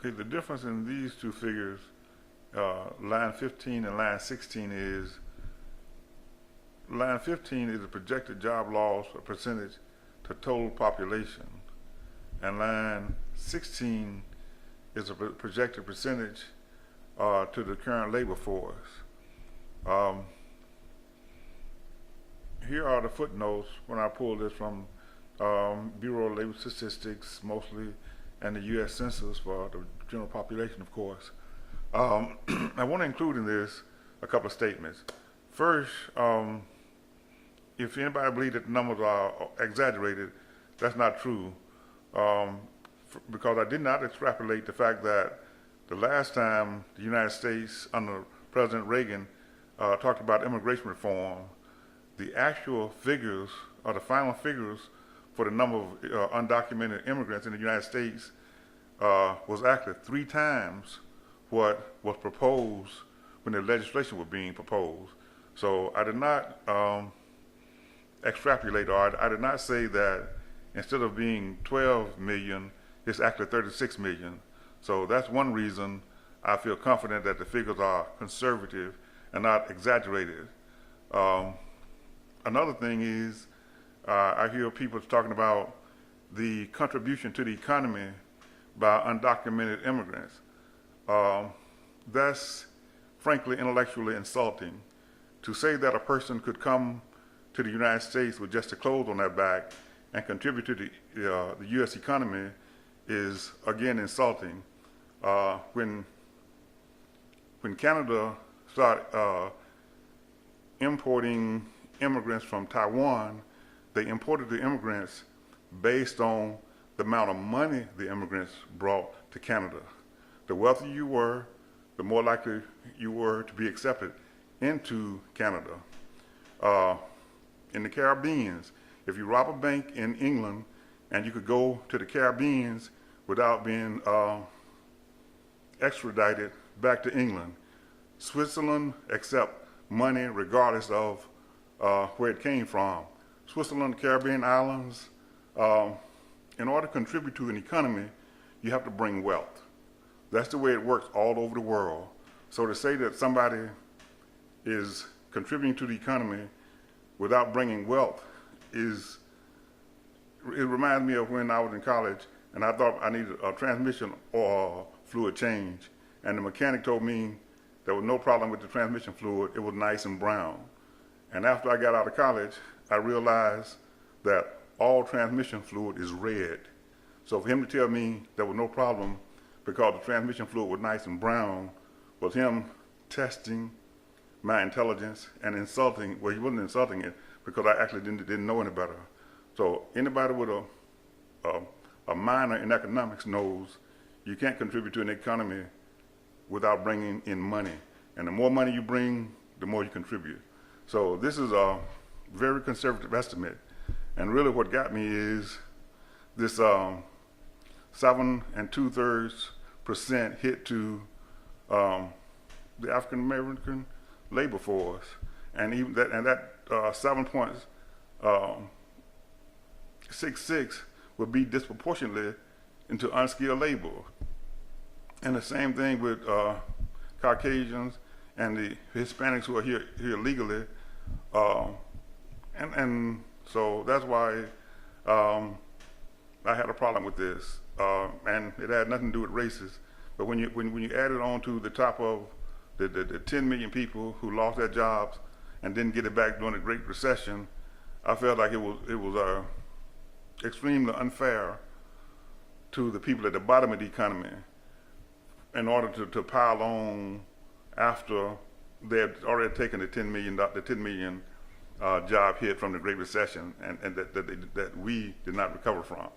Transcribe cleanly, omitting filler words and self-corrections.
Okay, the difference in these two figures, line 15 and line 16 is, line 15 is a projected job loss percentage to total population, and line 16 is a projected percentage to the current labor force. Here are the footnotes when I pulled this from Bureau of Labor Statistics mostly, and the U.S. Census for the general population, of course. I want to include in this a couple of statements. First, if anybody believes that the numbers are exaggerated, that's not true, because I did not extrapolate the fact that the last time the United States under President Reagan talked about immigration reform, the actual figures, or the final figures for the number of undocumented immigrants in the United States was actually 3 times what was proposed when the legislation was being proposed. So I did not extrapolate, or I did not say that instead of being 12 million, it's actually 36 million. So that's one reason I feel confident that the figures are conservative and not exaggerated. Another thing is, I hear people talking about the contribution to the economy by undocumented immigrants. That's frankly intellectually insulting. To say that a person could come to the United States with just the clothes on their back and contribute to the U.S. economy is again insulting. When Canada started importing immigrants from Taiwan, they imported the immigrants based on the amount of money the immigrants brought to Canada. The wealthier you were, the more likely you were to be accepted into Canada. In the Caribbean, if you rob a bank in England and you could go to the Caribbean without being extradited back to England, Switzerland accepts money regardless of where it came from. Switzerland, Caribbean islands, in order to contribute to an economy, you have to bring wealth. That's the way it works all over the world. So to say that somebody is contributing to the economy without bringing wealth it reminds me of when I was in college and I thought I needed a transmission or fluid change. And the mechanic told me there was no problem with the transmission fluid, it was nice and brown. And after I got out of college, I realized that all transmission fluid is red. So for him to tell me there was no problem because the transmission fluid was nice and brown was him testing my intelligence and insulting, well, he wasn't insulting it because I actually didn't know any better. So anybody with a minor in economics knows you can't contribute to an economy without bringing in money. And the more money you bring, the more you contribute. So this is a very conservative estimate. And really what got me is this 7 2/3% hit to the African American labor force. And even that 7.66 would be disproportionately into unskilled labor. And the same thing with Caucasians and the Hispanics who are here legally. And so that's why I had a problem with this. And it had nothing to do with races. But when you add it on to the top of the 10 million people who lost their jobs and didn't get it back during the Great Recession, I felt like it was extremely unfair to the people at the bottom of the economy in order to pile on after they had already taken the 10 million job hit from the Great Recession and that we did not recover from.